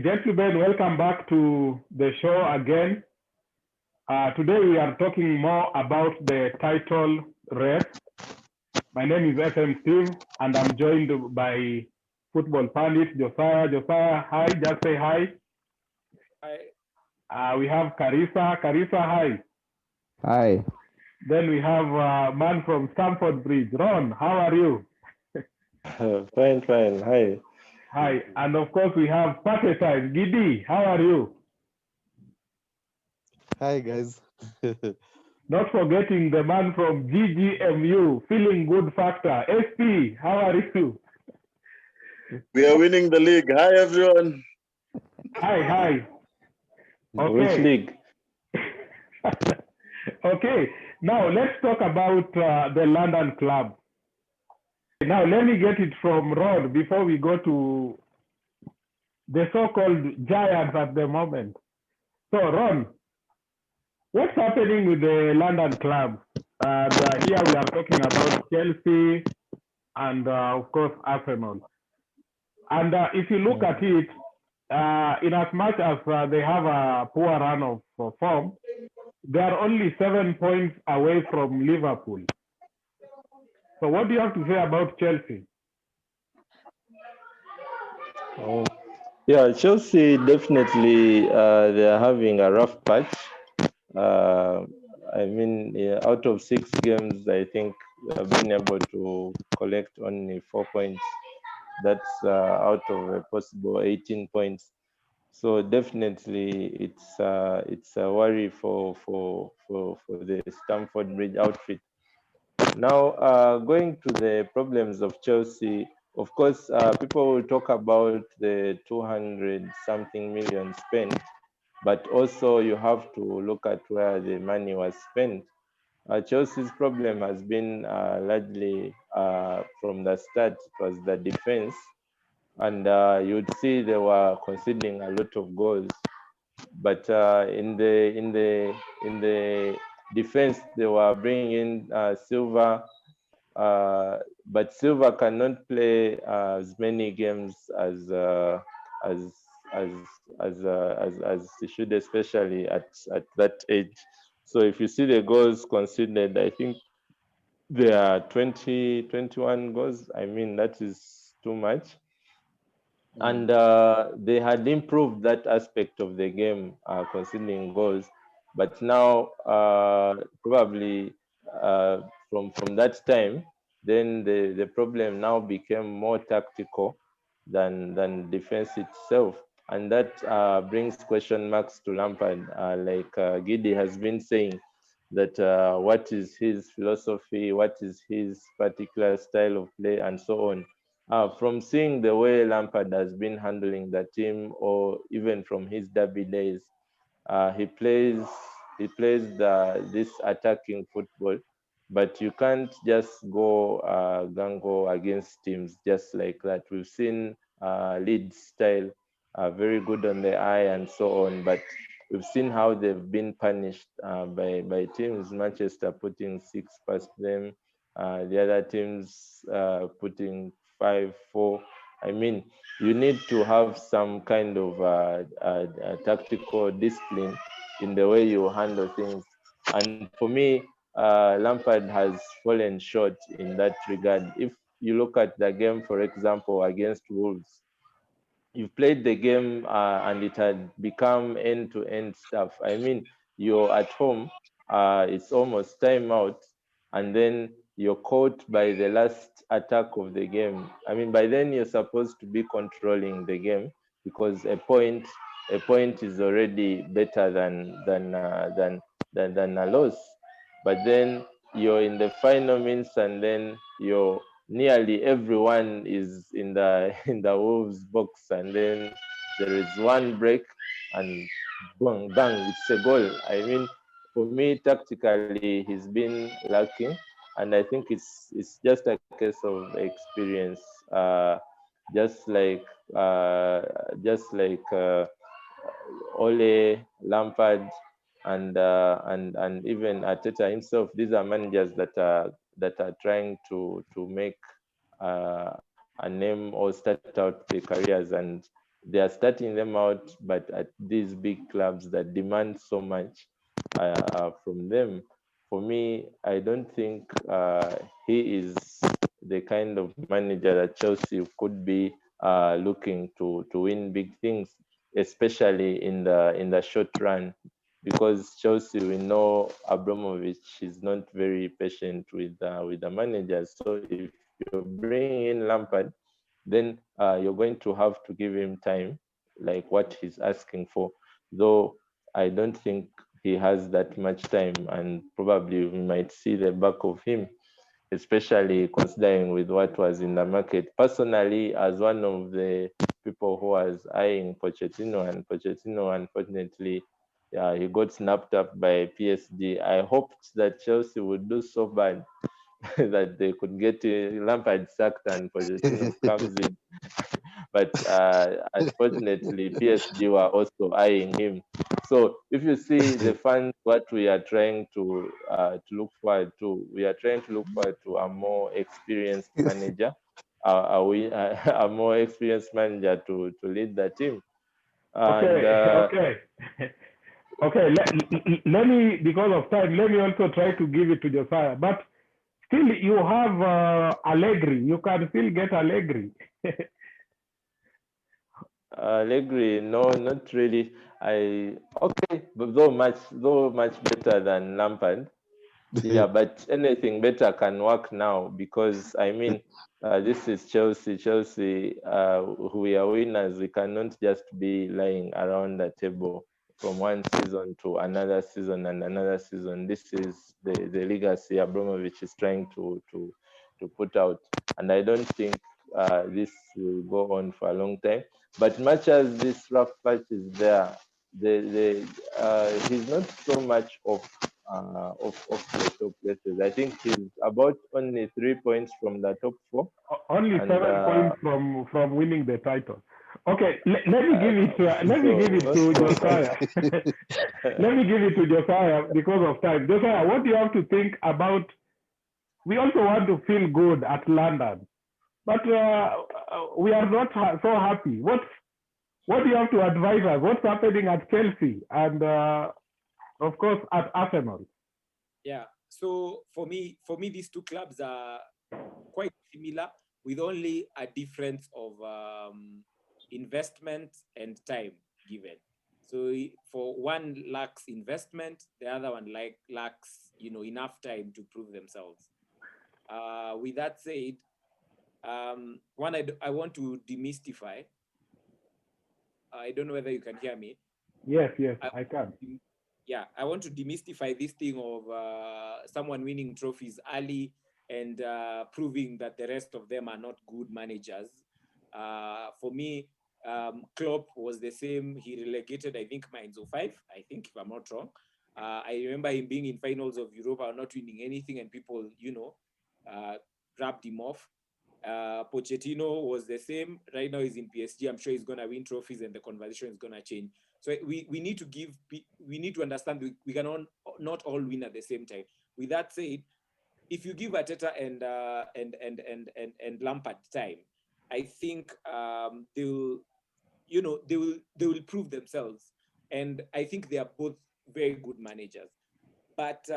Gentlemen, welcome back to the show again. Today we are talking more about the title race. My name is FM Steve, and I'm joined by football pundit Josiah. Josiah, hi, just say hi. I We have Carissa. Carissa, hi. Hi, Then we have a man from Stamford Bridge. Ron, how are you? Fine, fine. Hi. Hi. And of course, we have party time. Giddy, how are you? Hi guys. Not forgetting the man from GGMU, feeling good factor. SP, how are you? We are winning the league. Hi, everyone. Hi, hi. Which Okay. league? Okay. Now let's talk about the London club. Now let me get it from Rod before we go to the so-called giants at the moment. So Ron, what's happening with the London club? Here we are talking about Chelsea and of course Arsenal. And if you look at it, in as much as they have a poor run of form, they are only 7 points away from Liverpool. So what do you have to say about Chelsea? Oh, yeah, Chelsea definitely they are having a rough patch. Yeah, out of 6 games, I think we have been able to collect only 4 points. That's out of a possible 18 points. So definitely, it's a worry for the Stamford Bridge outfit. Now, going to the problems of Chelsea, of course, people will talk about the 200 something million spent, but also you have to look at where the money was spent. Chelsea's problem has been largely from the start, it was the defense, and you'd see they were conceding a lot of goals. But in the defense, they were bringing in Silva, but Silva cannot play as many games as as as he should, especially at that age. So if you see the goals conceded, I think there are 21 goals. I mean, that is too much. And they had improved that aspect of the game, conceding goals. But now, probably from that time, then the problem now became more tactical than defense itself. And that brings question marks to Lampard, like Giddy has been saying, that what is his philosophy, what is his particular style of play, and so on. From seeing the way Lampard has been handling the team, or even from his derby days, he plays this attacking football, but you can't just go gango against teams just like that. We've seen Leeds style, very good on the eye and so on, but we've seen how they've been punished by teams. Manchester putting 6 past them, the other teams putting 5, 4. I mean, you need to have some kind of tactical discipline in the way you handle things. And for me, Lampard has fallen short in that regard. If you look at the game, for example, against Wolves, you've played the game and it had become end-to-end stuff. I mean, you're at home, it's almost time out, and then you're caught by the last attack of the game. I mean, by then you're supposed to be controlling the game, because a point is already better than a loss. But then you're in the final minutes, and then you're nearly everyone is in the in the Wolves box, and then there is one break, and bang bang, it's a goal. I mean, for me, tactically, he's been lacking, and I think it's just a case of experience. Just like uh, just like Ole, Lampard, and even Arteta himself. These are managers that are trying to make a name or start out their careers, and they are starting them out, but at these big clubs that demand so much from them. For me, I don't think he is the kind of manager that Chelsea could be looking to win big things, especially in the short run, because Chelsea, we know Abramovich is not very patient with the managers. So if you're bringing in Lampard, then you're going to have to give him time, like what he's asking for. Though I don't think he has that much time, and probably we might see the back of him, especially considering with what was in the market. Personally, as one of the people who was eyeing Pochettino, and Pochettino, unfortunately, yeah, he got snapped up by PSG. I hoped that Chelsea would do so bad that they could get Lampard sacked and Pochettino comes in. But unfortunately, PSG were also eyeing him. So if you see the fans, what we are trying to look forward to, we are trying to look forward to a more experienced manager, a more experienced manager to lead the team. And Okay, okay. Okay, let me, because of time, let me also try to give it to Josiah. But still, you have Allegri. You can still get Allegri. Allegri, no, not really. Okay, but though much better than Lampard. Yeah, but anything better can work now, because I mean, this is Chelsea. Chelsea, we are winners. We cannot just be lying around the table from one season to another season and another season. This is the legacy Abramovich is trying to put out, and I don't think this will go on for a long time. But much as this rough patch is there, he's not so much of the top places. I think he's about only 3 points from the top four. Only And 7 points from winning the title. Okay, let me give it to Josiah. Let me give it to Josiah because of time. Josiah, what do you have to think about? We also want to feel good at London, but we are not so happy. What do you have to advise us? What's happening at Chelsea and of course at Arsenal? Yeah. So for me, these two clubs are quite similar, with only a difference of investment and time given. So for one lacks investment, the other one lacks enough time to prove themselves. With that said, one I want to demystify. I don't know whether you can hear me. Yes, I can. Yeah, I want to demystify this thing of someone winning trophies early and proving that the rest of them are not good managers. For me, Klopp was the same. He relegated, I think, Mainz 05, I think, if I'm not wrong. I remember him being in finals of Europa, not winning anything, and people, grabbed him off. Pochettino was the same. Right now he's in PSG. I'm sure he's going to win trophies and the conversation is going to change. So we need to understand we cannot not all win at the same time. With that said, if you give Arteta and Lampard time, I think they will prove themselves, and I think they are both very good managers. But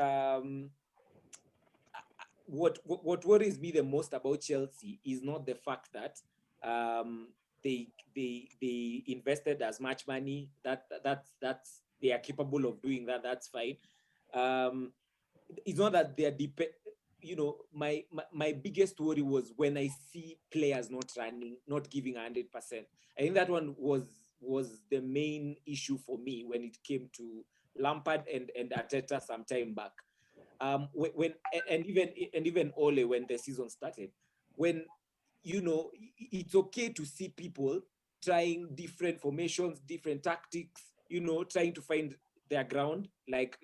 what worries me the most about Chelsea is not the fact that they invested as much money. That's they are capable of doing that. That's fine. It's not that they are my biggest worry was when I see players not running, not giving 100%. I think that one was the main issue for me when it came to Lampard and Arteta some time back. When and even Ole when the season started, when it's okay to see people trying different formations, different tactics, trying to find their ground, like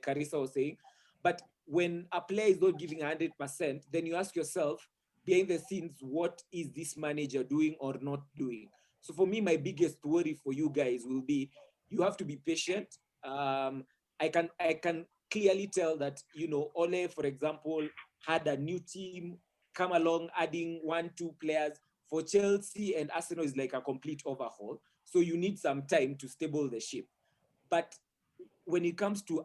Carissa was saying. But when a player is not giving 100%, then you ask yourself, behind the scenes, what is this manager doing or not doing? So for me, my biggest worry for you guys will be you have to be patient. I can clearly tell that Ole, for example, had a new team come along, adding 1-2 players For Chelsea and Arsenal is like a complete overhaul. So you need some time to stable the ship. But when it comes to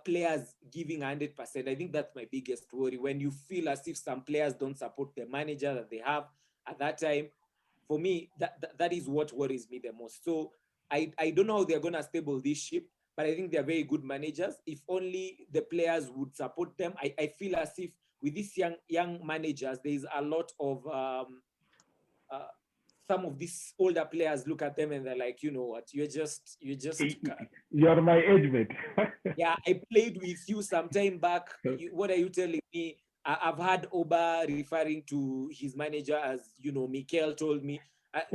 players giving 100%, I think that's my biggest worry. When you feel as if some players don't support the manager that they have at that time, for me, that is what worries me the most. So I don't know how they're going to stable this ship, but I think they're very good managers. If only the players would support them. I feel as if with these young managers, there is a lot of some of these older players look at them and they're like, you know what, you're just You're my age mate. yeah, I played with you some time back. What are you telling me? I've had Oba referring to his manager as, you know, Mikel told me.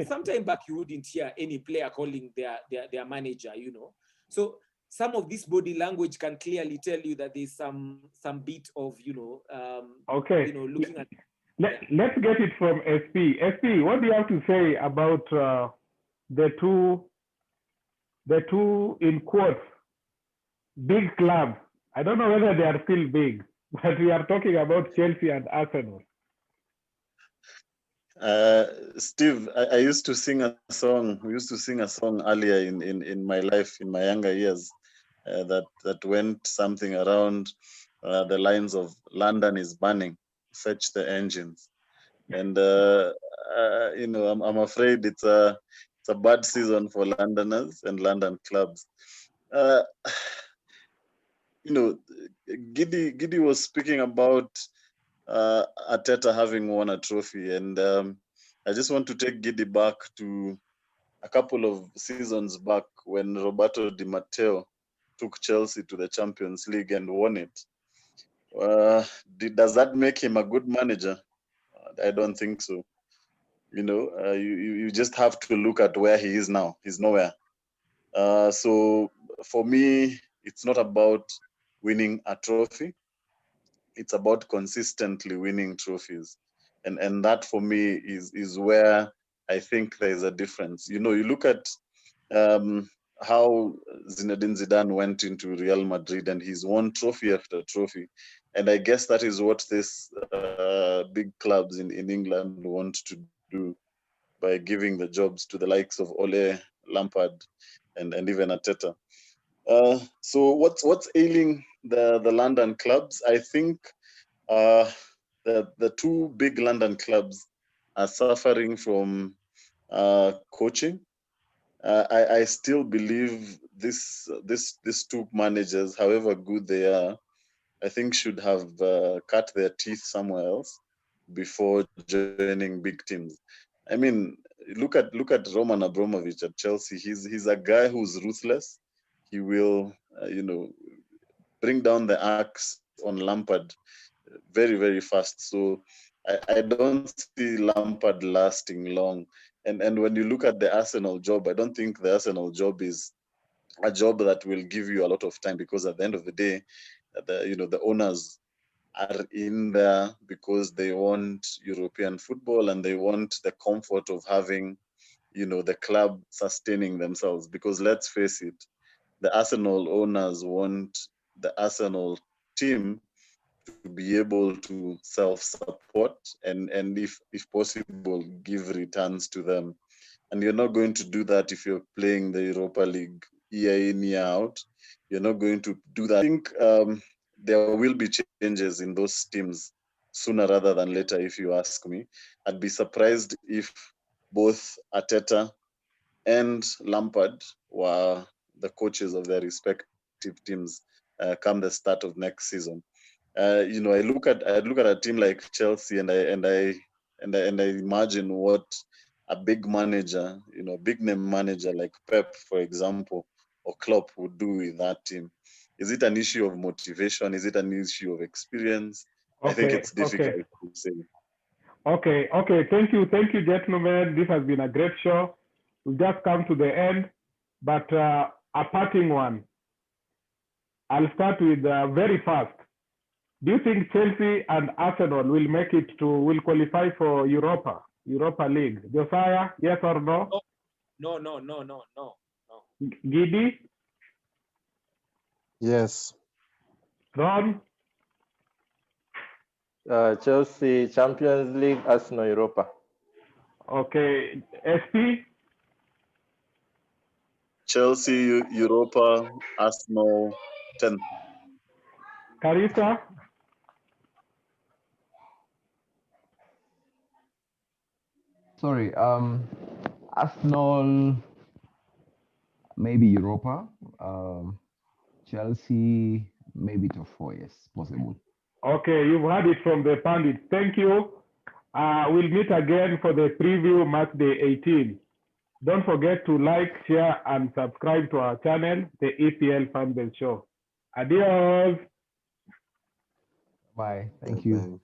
Some time back, you wouldn't hear any player calling their manager, you know. So some of this body language can clearly tell you that there's some bit of, you know, Okay. you know, looking at. Let's get it from SP. SP, what do you have to say about the two in quotes big clubs? I don't know whether they are still big, but we are talking about Chelsea and Arsenal. Steve, I used to sing a song. We used to sing a song earlier in my life, in my younger years, that went something around the lines of "London is burning, fetch the engines." And you know, I'm afraid it's a bad season for Londoners and London clubs. You know, Giddy was speaking about Arteta having won a trophy, and I just want to take Giddy back to a couple of seasons back when Roberto Di Matteo took Chelsea to the Champions League and won it. Does that make him a good manager? I don't think so. You know, you just have to look at where he is now. He's nowhere. So for me, it's not about winning a trophy. It's about consistently winning trophies. And that for me is where I think there is a difference. You know, you look at how Zinedine Zidane went into Real Madrid and he's won trophy after trophy. And I guess that is what these big clubs in England want to do by giving the jobs to the likes of Ole, Lampard, and even Arteta. So what's ailing the London clubs? I think the two big London clubs are suffering from coaching. I still believe these two managers, however good they are, I think should have cut their teeth somewhere else before joining big teams. I mean, look at Roman Abramovich at Chelsea. He's a guy who's ruthless. He will, you know, bring down the axe on Lampard very, very fast. So I don't see Lampard lasting long. And when you look at the Arsenal job, I don't think the Arsenal job is a job that will give you a lot of time, because at the end of the day, the owners are in there because they want European football and they want the comfort of having, you know, the club sustaining themselves. Because let's face it, the Arsenal owners want the Arsenal team to be able to self-support and if possible give returns to them. And you're not going to do that if you're playing the Europa League year in, year out. You're not going to do that. I think there will be changes in those teams sooner rather than later, if you ask me. I'd be surprised if both Arteta and Lampard were the coaches of their respective teams come the start of next season. You know, I look at a team like Chelsea and I imagine what a big manager, you know, big name manager like Pep, for example, or Klopp would do with that team. Is it an issue of motivation? Is it an issue of experience? I think it's difficult to say. Okay. Thank you, gentlemen. This has been a great show. We've just come to the end, but a parting one. I'll start with very fast. Do you think Chelsea and Arsenal will qualify for Europa League? Josiah, yes or no? No. Giddy? Yes. Ron? Chelsea Champions League, Arsenal Europa. Okay, SP, Chelsea, Europa, Arsenal, 10. Carissa, Sorry, Arsenal, maybe Europa, Chelsea, maybe top four, yes, possible. okay, you've heard it from the pundits. Thank you. We'll meet again for the preview match day 18. Don't forget to like, share, and subscribe to our channel, the EPL Fanbase Show. Adios. Bye. Thank you.